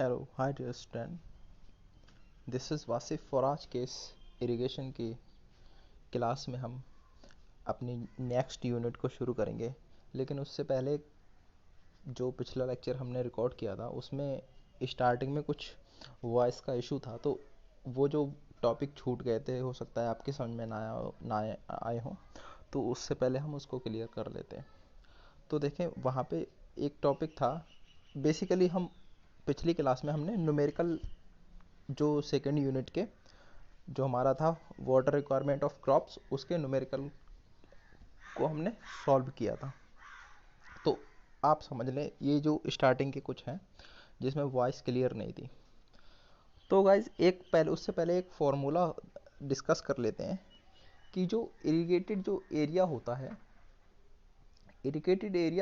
Hello hi dear student, this is Wasif. और आज के इस इरिगेशन की क्लास में हम अपनी नेक्स्ट यूनिट को शुरू करेंगे। लेकिन उससे पहले जो पिछला लेक्चर हमने रिकॉर्ड किया था उसमें स्टार्टिंग में कुछ वॉइस का इशू था, तो वो जो टॉपिक छूट गए थे हो सकता है आपके समझ में ना आए हों, तो उससे पहले हम उसको क्लियर कर लेते हैं। तो देखें, वहाँ पे एक टॉपिक था। बेसिकली हम पिछली क्लास में हमने न्यूमेरिकल जो सेकेंड यूनिट के जो हमारा था वाटर रिक्वायरमेंट ऑफ क्रॉप्स, उसके न्यूमेरिकल को हमने सॉल्व किया था। तो आप समझ लें ये जो स्टार्टिंग के कुछ हैं जिसमें वॉइस क्लियर नहीं थी। तो गाइज उससे पहले एक फॉर्मूला डिस्कस कर लेते हैं कि जो इरिगेटेड जो एरिया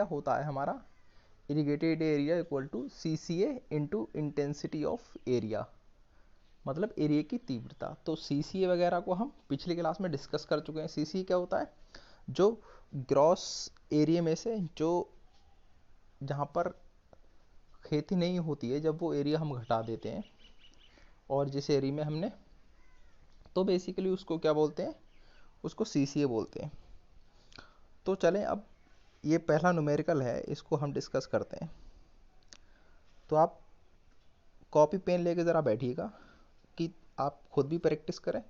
होता है, हमारा irrigated area equal to CCA into intensity of area, मतलब एरिया की तीव्रता। तो CCA वगैरह को हम पिछली क्लास में डिस्कस कर चुके हैं। CCA क्या होता है? जो ग्रॉस एरिया में से जो जहाँ पर खेती नहीं होती है, जब वो एरिया हम घटा देते हैं और जिस एरिया में हमने, तो बेसिकली उसको क्या बोलते हैं? उसको CCA बोलते हैं। तो चलें, अब ये पहला न्यूमेरिकल है, इसको हम डिस्कस करते हैं। तो आप कॉपी पेन लेके ज़रा बैठिएगा कि आप खुद भी प्रैक्टिस करें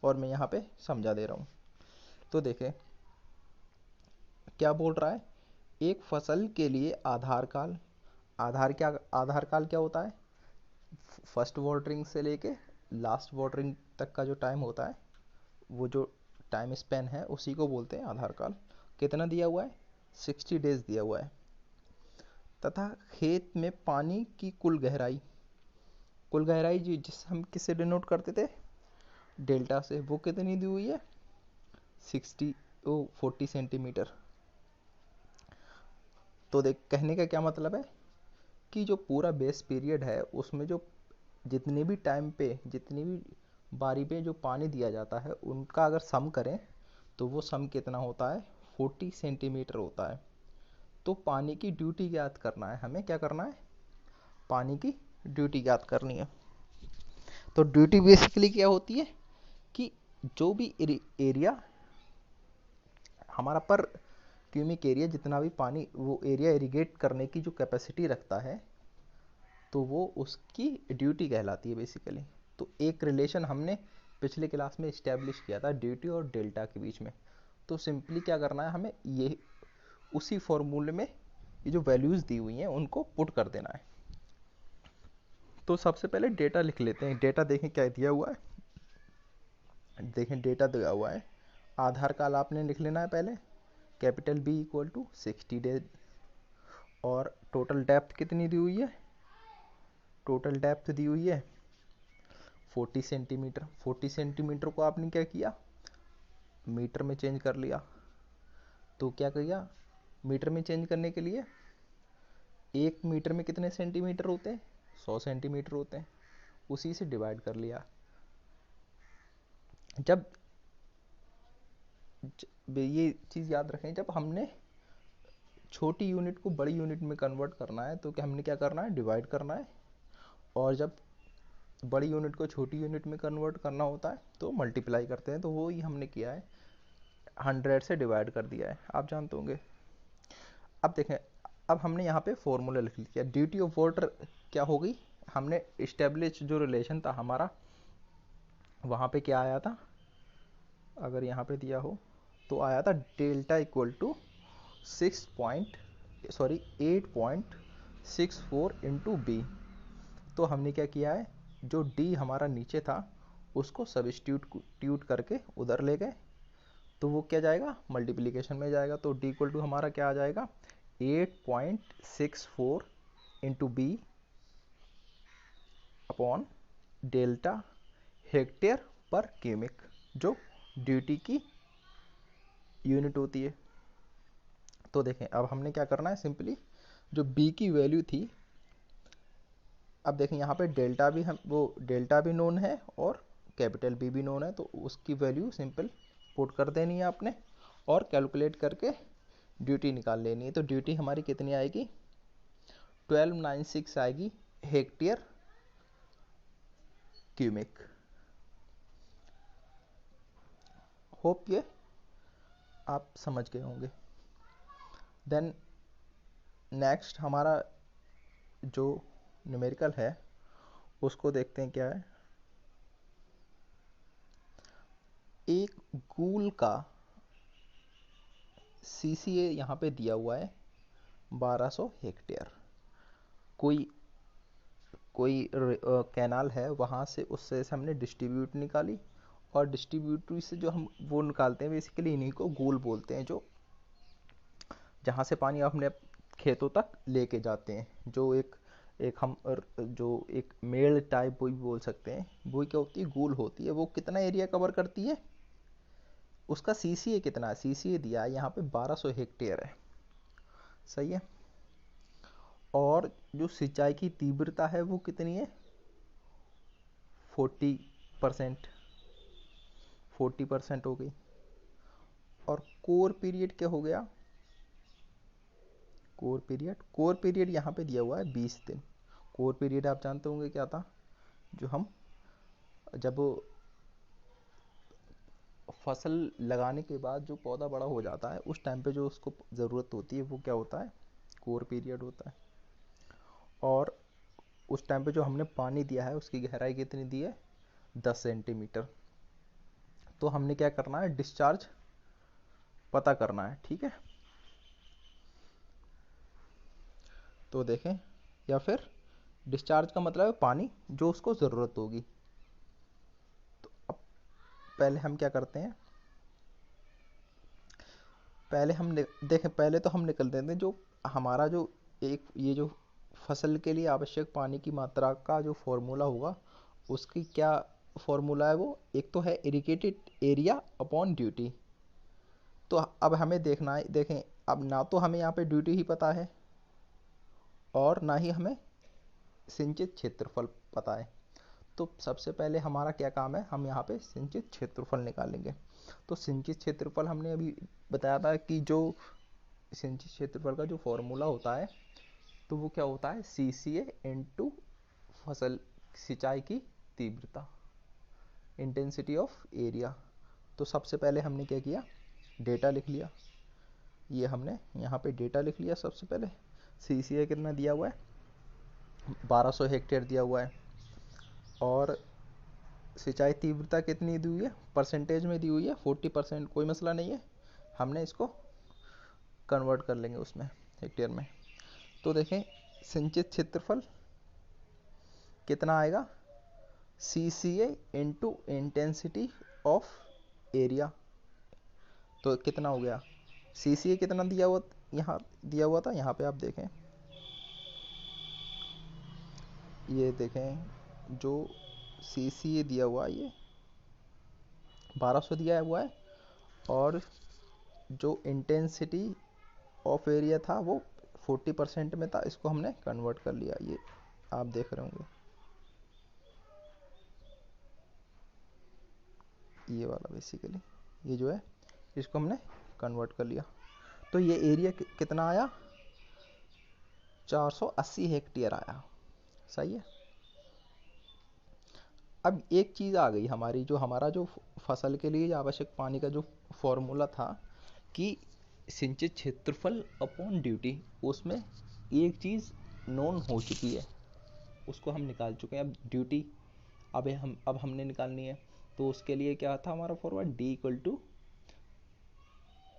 और मैं यहाँ पे समझा दे रहा हूँ। तो देखें क्या बोल रहा है। एक फसल के लिए आधार काल क्या होता है? फर्स्ट वाटरिंग से लेके लास्ट वाटरिंग तक का जो टाइम होता है, वो जो टाइम स्पेन है उसी को बोलते हैं आधार काल। कितना दिया हुआ है? 60 डेज दिया हुआ है। तथा खेत में पानी की कुल गहराई जिस हम किससे डिनोट करते थे? डेल्टा से। वो कितनी दी हुई है? 40 सेंटीमीटर। तो देख, कहने का क्या मतलब है कि जो पूरा बेस पीरियड है उसमें जो जितनी भी बारी पे जो पानी दिया जाता है उनका अगर सम करें तो वो सम कितना होता है? 40 सेंटीमीटर होता है। तो पानी की ड्यूटी ज्ञात करना है हमें। क्या करना है? पानी की ड्यूटी ज्ञात करनी है। तो ड्यूटी बेसिकली क्या होती है कि जो भी एरिया हमारा पर क्यूबिक एरिया, जितना भी पानी वो एरिया इरिगेट करने की जो कैपेसिटी रखता है, तो वो उसकी ड्यूटी कहलाती है बेसिकली। तो एक रिलेशन हमने पिछले क्लास में इस्टेब्लिश किया था ड्यूटी और डेल्टा के बीच में। तो सिंपली क्या करना है हमें, ये उसी फॉर्मूले में ये जो वैल्यूज़ दी हुई हैं उनको पुट कर देना है। तो सबसे पहले डेटा लिख लेते हैं। डेटा देखें क्या दिया हुआ है। देखें डेटा दिया हुआ है। आधार काल आपने लिख लेना है पहले, capital B equal to 60 days. और टोटल डेप्थ कितनी दी हुई है? टोटल डेप्थ दी हुई है 40 सेंटीमीटर। 40 सेंटीमीटर को आपने क्या किया? मीटर में चेंज कर लिया। तो क्या किया? मीटर में चेंज करने के लिए एक मीटर में कितने सेंटीमीटर होते हैं? 100 सेंटीमीटर होते हैं। उसी से डिवाइड कर लिया। जब ये चीज़ याद रखें, जब हमने छोटी यूनिट को बड़ी यूनिट में कन्वर्ट करना है तो क्या हमने क्या करना है? डिवाइड करना है। और जब बड़ी यूनिट को छोटी यूनिट में कन्वर्ट करना होता है तो मल्टीप्लाई करते हैं। तो वो ही हमने किया है, 100 से डिवाइड कर दिया है, आप जानते होंगे। अब देखें, अब हमने यहाँ पे फॉर्मूला लिख लिया। ड्यूटी ऑफ वाटर क्या हो गई? हमने इस्टेब्लिश जो रिलेशन था हमारा, वहाँ पे क्या आया था? अगर यहाँ पे दिया हो तो आया था delta equal to 8.64 into B. तो हमने क्या किया है, जो डी हमारा नीचे था उसको सब्स्टिट्यूट करके उधर ले गए, तो वो क्या जाएगा? मल्टीप्लिकेशन में जाएगा। तो डी इक्वल टू हमारा क्या आ जाएगा? 8.64 into B upon delta hectare पर क्यूबिक, जो ड्यूटी की यूनिट होती है। तो देखें, अब हमने क्या करना है, सिंपली जो बी की वैल्यू थी, अब देखें यहाँ पे डेल्टा भी नोन है और कैपिटल बी भी नोन है, तो उसकी वैल्यू सिंपल पुट कर देनी है आपने और कैलकुलेट करके ड्यूटी निकाल लेनी है। तो ड्यूटी हमारी कितनी आएगी? 1296 आएगी हेक्टेयर क्यूबिक। होप ये आप समझ गए होंगे। देन नेक्स्ट हमारा जो न्यूमेरिकल है उसको देखते हैं क्या है। एक गूल का सीसीए यहाँ पे दिया हुआ है 1200 हेक्टेयर। कोई कोई कैनाल है, वहाँ से उससे हमने डिस्ट्रीब्यूट निकाली, और डिस्ट्रीब्यूटरी से जो हम वो निकालते हैं बेसिकली इन्हीं को गूल बोलते हैं, जो जहाँ से पानी अपने खेतों तक लेके जाते हैं। जो एक एक हम जो एक मेल टाइप बोई बोल सकते हैं, बोई क्या होती है, गूल होती है। वो कितना एरिया कवर करती है, उसका सीसीए कितना है, सीसीए दिया है यहाँ पे 1200 हेक्टेयर है। सही है। और जो सिंचाई की तीव्रता है वो कितनी है, 40%। 40% हो गई। और कोर पीरियड क्या हो गया, कोर पीरियड यहाँ पे दिया हुआ है 20 दिन। कोर पीरियड आप जानते होंगे क्या था, जो हम जब फसल लगाने के बाद जो पौधा बड़ा हो जाता है उस टाइम पे जो उसको ज़रूरत होती है वो क्या होता है, कोर पीरियड होता है। और उस टाइम पे जो हमने पानी दिया है उसकी गहराई कितनी दी है, 10 सेंटीमीटर। तो हमने क्या करना है, डिस्चार्ज पता करना है। ठीक है, तो देखें, या फिर डिस्चार्ज का मतलब है पानी जो उसको ज़रूरत होगी। तो अब पहले हम क्या करते हैं, पहले हम देखें, पहले तो हम निकल देते हैं जो हमारा जो एक ये जो फसल के लिए आवश्यक पानी की मात्रा का जो फॉर्मूला होगा, उसकी क्या फॉर्मूला है वो, एक तो है इरिगेटेड एरिया अपॉन ड्यूटी। तो अब हमें देखना है, देखें अब ना तो हमें यहाँ पे ड्यूटी ही पता है और ना ही हमें सिंचित क्षेत्रफल पता है। तो सबसे पहले हमारा क्या काम है, हम यहाँ पे सिंचित क्षेत्रफल निकालेंगे। तो सिंचित क्षेत्रफल हमने अभी बताया था कि जो सिंचित क्षेत्रफल का जो फॉर्मूला होता है तो वो क्या होता है, सी सी ए इंटू फसल सिंचाई की तीव्रता, इंटेंसिटी ऑफ एरिया। तो सबसे पहले हमने क्या किया, डेटा लिख लिया। ये हमने यहाँ पे डेटा लिख लिया। सबसे पहले सी सी ए कितना दिया हुआ है, 1200 हेक्टेयर दिया हुआ है। और सिंचाई तीव्रता कितनी दी हुई है, परसेंटेज में दी हुई है 40%। कोई मसला नहीं है, हमने इसको कन्वर्ट कर लेंगे उसमें हेक्टेयर में। तो देखें सिंचित क्षेत्रफल कितना आएगा, सी C A into intensity of area. तो कितना हो गया, सी सी ए कितना दिया हुआ, यहाँ दिया हुआ था, यहाँ पे आप देखें, ये देखें जो सी सी ए दिया हुआ ये 1200 दिया हुआ है, और जो इंटेंसिटी ऑफ एरिया था वो 40% में था। इसको हमने कन्वर्ट कर लिया, ये आप देख रहे होंगे, ये वाला बेसिकली ये जो है इसको हमने कन्वर्ट कर लिया। तो ये एरिया कितना आया, 480 हेक्टेयर आया। सही है। अब एक चीज़ आ गई हमारी, जो हमारा जो फसल के लिए आवश्यक पानी का जो फॉर्मूला था कि सिंचित क्षेत्रफल अपॉन ड्यूटी, उसमें एक चीज़ नोन हो चुकी है, उसको हम निकाल चुके हैं। अब ड्यूटी अब हमने निकालनी है। तो उसके लिए क्या था हमारा फॉर्मूला, डी इक्वल टू,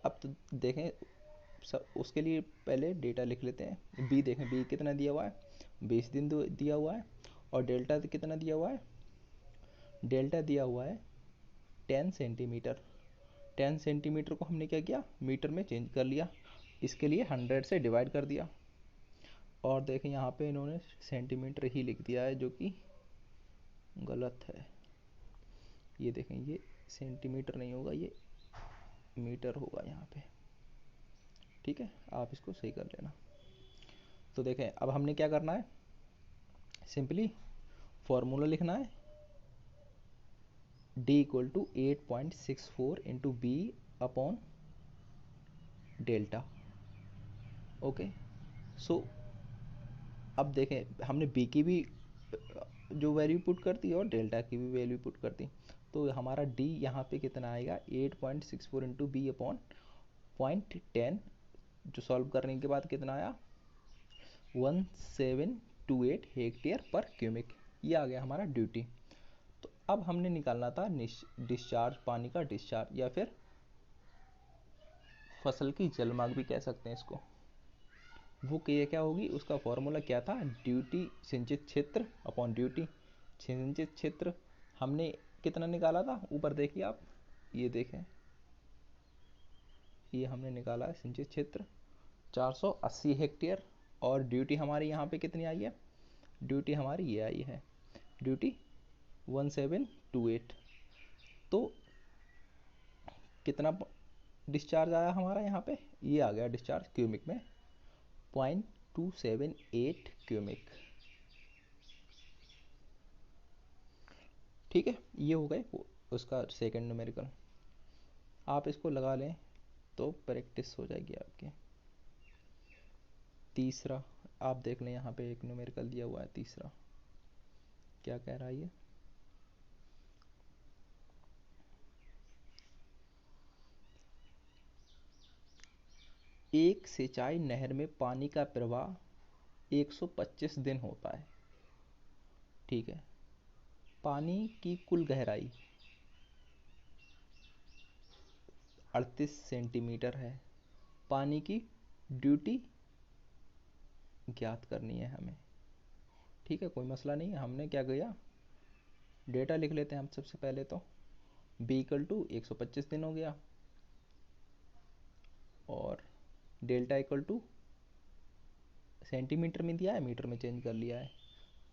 अब तो देखें सब उसके लिए पहले डेटा लिख लेते हैं। बी देखें, बी कितना दिया हुआ है, 20 दिन दिया हुआ है। और डेल्टा कितना दिया हुआ है, डेल्टा दिया हुआ है 10 सेंटीमीटर। 10 सेंटीमीटर को हमने क्या किया, मीटर में चेंज कर लिया, इसके लिए 100 से डिवाइड कर दिया। और देखें यहाँ पे इन्होंने सेंटीमीटर ही लिख दिया है, जो कि गलत है। ये देखें, ये सेंटीमीटर नहीं होगा, ये मीटर होगा यहाँ पे। ठीक है, आप इसको सही कर लेना। तो देखें अब हमने क्या करना है, सिंपली फॉर्मूला लिखना है, D equal to 8.64 into B upon delta. Okay, so अब देखें हमने बी की भी जो वैल्यू पुट करती और डेल्टा की भी वैल्यू पुट करती। तो हमारा डी यहाँ पे कितना आएगा 8.64 इंटू बी अपॉन 0.10, जो सॉल्व करने के बाद कितना आया 1728 हेक्टेयर पर क्यूबिक। ये आ गया हमारा ड्यूटी। तो अब हमने निकालना था डिस्चार्ज, पानी का डिस्चार्ज, या फिर फसल की जलमार्ग भी कह सकते हैं इसको। वो क्या होगी, उसका फॉर्मूला क्या था, ड्यूटी सिंचित क्षेत्र अपॉन ड्यूटी सिंचित क्षेत्र। हमने कितना निकाला था, ऊपर देखिए आप, ये देखें, ये हमने निकाला है सिंचित क्षेत्र 480 हेक्टेयर, और ड्यूटी हमारी यहाँ पे कितनी आई है, ड्यूटी हमारी ये आई है, ड्यूटी 1728। तो कितना डिस्चार्ज आया हमारा यहाँ पे, ये आ गया डिस्चार्ज क्यूबिक में 0.278 क्यूबिक। ठीक है, ये हो गए उसका सेकंड न्यूमेरिकल। आप इसको लगा लें तो प्रैक्टिस हो जाएगी आपकी। तीसरा आप देख लें, यहाँ पे एक न्यूमेरिकल दिया हुआ है तीसरा, क्या कह रहा है ये, एक सिंचाई नहर में पानी का प्रवाह 125 दिन होता है। ठीक है, पानी की कुल गहराई 38 सेंटीमीटर है, पानी की ड्यूटी ज्ञात करनी है हमें। ठीक है, कोई मसला नहीं है। हमने क्या किया, डेटा लिख लेते हैं हम सबसे पहले। तो b इक्वल टू 125 दिन हो गया, और डेल्टा इक्वल टू सेंटीमीटर में दिया है, मीटर में चेंज कर लिया है।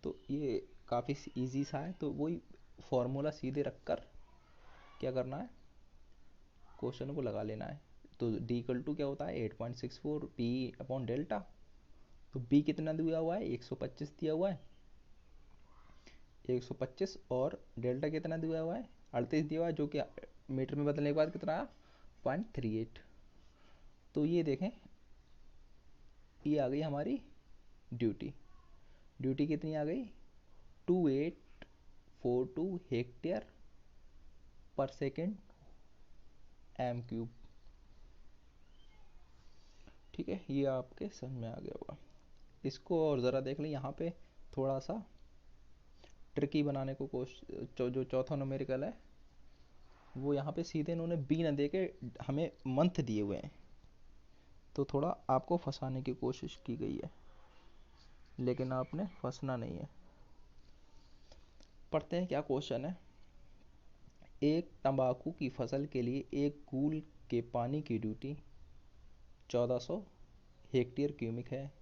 तो ये काफ़ी इजी सा है। तो वही फॉर्मूला सीधे रखकर क्या करना है, क्वेश्चन को लगा लेना है। तो d इक्वल टू क्या होता है 8.64 p अपॉन डेल्टा। तो b कितना दिया हुआ है 125 दिया हुआ है, 125, और डेल्टा कितना दिया हुआ है 38 दिया हुआ है, जो कि मीटर में बदलने के बाद कितना आया 0.38। तो ये देखें, ये आ गई हमारी ड्यूटी। ड्यूटी कितनी आ गई 2842 हेक्टेयर पर सेकेंड एम क्यूब। ठीक है, ये आपके समझ में आ गया होगा। इसको और ज़रा देख लें, यहाँ पे थोड़ा सा ट्रिकी बनाने को कोशिश, जो चौथा न्यूमेरिकल है वो यहाँ पे सीधे इन्होंने बी न दे के हमें मंथ दिए हुए हैं, तो थोड़ा आपको फंसाने की कोशिश की गई है, लेकिन आपने फंसना नहीं है। पढ़ते हैं क्या क्वेश्चन है। एक तंबाकू की फसल के लिए एक कूल के पानी की ड्यूटी 1400 हेक्टेयर क्यूबिक है।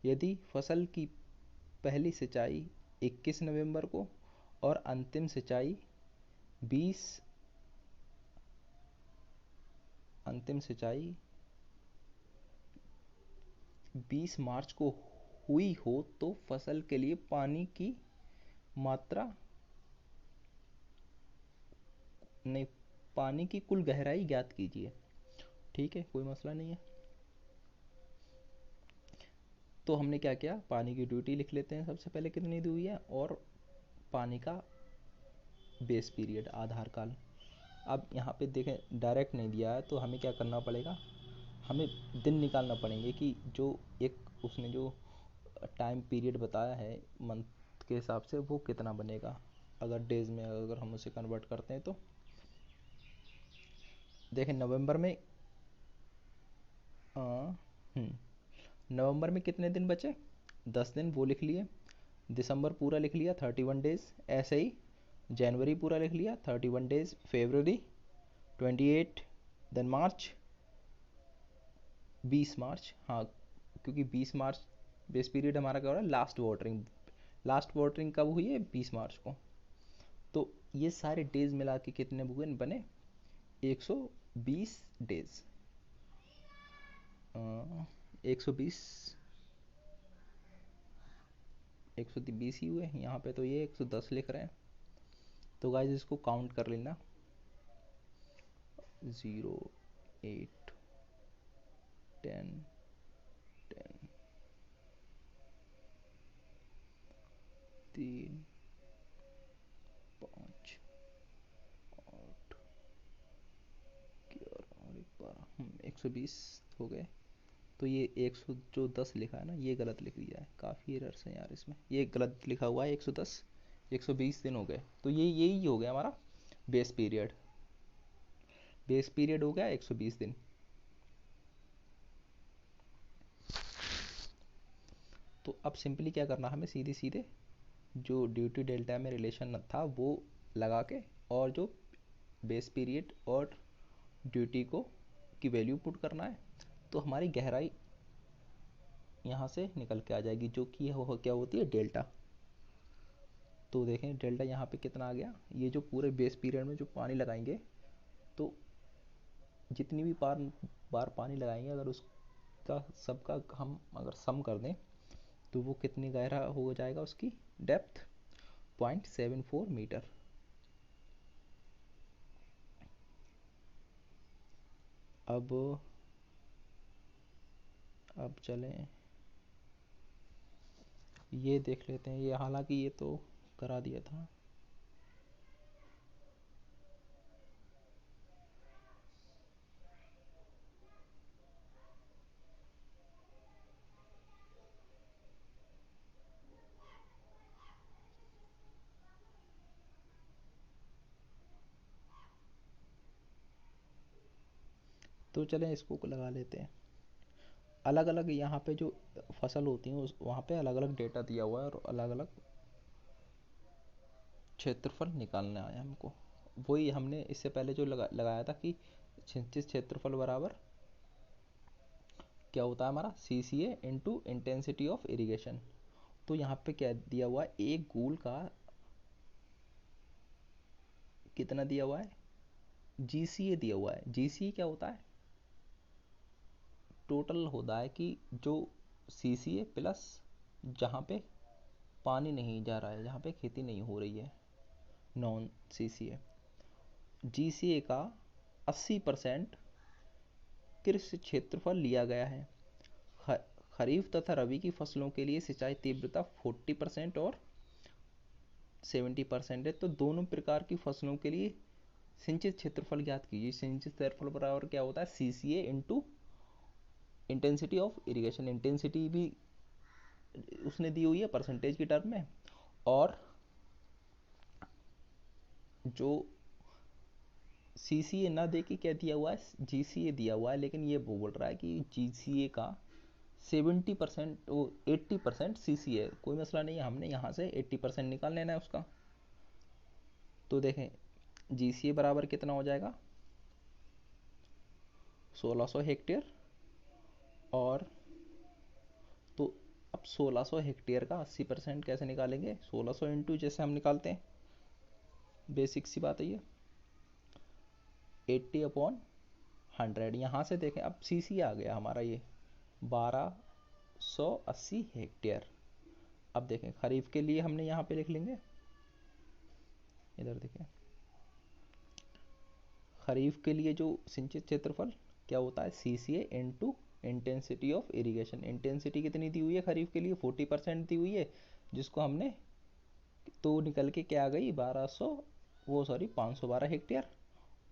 यदि फसल की पहली सिंचाई 21 नवंबर को और अंतिम सिंचाई 20 मार्च को हुई हो तो फसल के लिए पानी की मात्रा नहीं, पानी की कुल गहराई ज्ञात कीजिए। ठीक है, कोई मसला नहीं है। तो हमने क्या किया, पानी की ड्यूटी लिख लेते हैं सबसे पहले कितनी दी हुई है, और पानी का बेस पीरियड आधार काल। अब यहाँ पे देखें डायरेक्ट नहीं दिया है, तो हमें क्या करना पड़ेगा, हमें दिन निकालना पड़ेंगे कि जो एक उसने जो टाइम पीरियड बताया है मंथ के हिसाब से वो कितना बनेगा। अगर डेज में अगर हम उसे कन्वर्ट करते हैं तो देखें नवंबर में नवंबर में कितने दिन बचे 10 दिन, वो लिख लिए। दिसंबर पूरा लिख लिया 31 डेज, ऐसे ही जनवरी पूरा लिख लिया 31 डेज, फेबररी 28, देन मार्च 20 मार्च। हाँ, क्योंकि 20 मार्च बेस पीरियड हमारा क्या हो रहा है, लास्ट वाटरिंग कब हुई है 20 मार्च को। तो ये सारे डेज मिला के कितने बने 120 डेज, 120 120 ही हुए यहाँ पे, तो ये 110 लिख रहे हैं। तो गाइस इसको काउंट कर लेना 0 8 10 10 3 120 हो गए। तो ये 100 जो 10 लिखा है ना, ये गलत लिख दिया है, काफ़ी एरर्स हैं यार इसमें, ये गलत लिखा हुआ है 110, 120 दिन हो गए। तो ये यही हो गया हमारा बेस पीरियड। बेस पीरियड हो गया 120 दिन। तो अब सिंपली क्या करना, हमें सीधे सीधे जो ड्यूटी डेल्टा में रिलेशन था वो लगा के, और जो बेस पीरियड और ड्यूटी को की वैल्यू पुट करना है, तो हमारी गहराई यहाँ से निकल के आ जाएगी, जो कि क्या होती है, डेल्टा। तो देखें डेल्टा यहाँ पे कितना आ गया, ये जो पूरे बेस पीरियड में जो पानी लगाएंगे, तो जितनी भी बार पानी लगाएंगे, अगर उसका सबका हम अगर सम कर दें, तो वो कितनी गहरा हो जाएगा, उसकी डेप्थ 0.74 मीटर। अब चलें ये देख लेते हैं, ये हालांकि ये तो करा दिया था। तो चलें इसको लगा लेते हैं। अलग अलग यहाँ पे जो फसल होती हैं उस वहाँ पे अलग अलग डेटा दिया हुआ है, और अलग अलग क्षेत्रफल निकालना है हमको। वही हमने इससे पहले जो लगाया था कि सिंचित क्षेत्रफल बराबर क्या होता है हमारा, सी C A into intensity of irrigation. तो यहाँ पे क्या दिया हुआ है, एक गूल का कितना दिया हुआ है, जी सी ए दिया हुआ है। जी सी ए क्या होता है, टोटल होता है कि जो सी सी ए प्लस जहाँ पे पानी नहीं जा रहा है, जहाँ पे खेती नहीं हो रही है, नॉन सी सी ए। जी सी ए का 80% कृषि क्षेत्रफल लिया गया है। खरीफ तथा रबी की फसलों के लिए सिंचाई तीव्रता 40% और 70% है। तो दोनों प्रकार की फसलों के लिए सिंचित क्षेत्रफल ज्ञात कीजिए। सिंचित क्षेत्रफल बराबर क्या होता है, C C A into intensity of irrigation. Intensity भी उसने दी हुई है परसेंटेज की टर्म में, और जो सी सी ए ना दे के क्या दिया हुआ है, जी सी ए दिया हुआ है। लेकिन ये वो बोल रहा है कि जी सी ए का 70% वो 80% सी सी ए। कोई मसला नहीं है, हमने यहाँ से 80% निकाल लेना है उसका। तो देखें जी सी ए बराबर कितना हो जाएगा, 1600 हेक्टेयर। और तो अब 1600 हेक्टेयर का 80% कैसे निकालेंगे, 1600 इंटू जैसे हम निकालते हैं, बेसिक सी बात है ये, 80/100। यहाँ से देखें अब सी सी आ गया हमारा, ये 1280 हेक्टेयर। अब देखें खरीफ के लिए हमने यहाँ पे लिख लेंगे, इधर देखें खरीफ के लिए जो सिंचित क्षेत्रफल क्या होता है, C C A into intensity of irrigation. Intensity कितनी दी हुई है खरीफ के लिए, 40% दी हुई है, जिसको हमने तो निकल के क्या आ गई, 512 हेक्टेयर।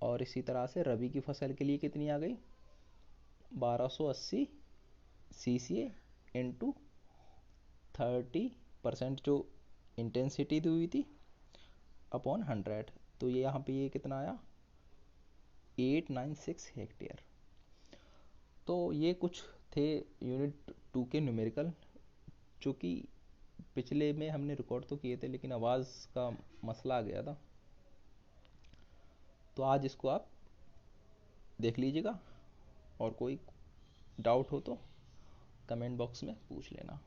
और इसी तरह से रबी की फसल के लिए कितनी आ गई, 1280 सी सी ए इंटू 30% जो इंटेंसिटी दी हुई थी अपॉन 100। तो ये यहाँ पे ये कितना आया, 896 हेक्टेयर। तो ये कुछ थे यूनिट 2 के न्यूमेरिकल, जो कि पिछले में हमने रिकॉर्ड तो किए थे, लेकिन आवाज़ का मसला आ गया था। तो आज इसको आप देख लीजिएगा, और कोई डाउट हो तो कमेंट बॉक्स में पूछ लेना।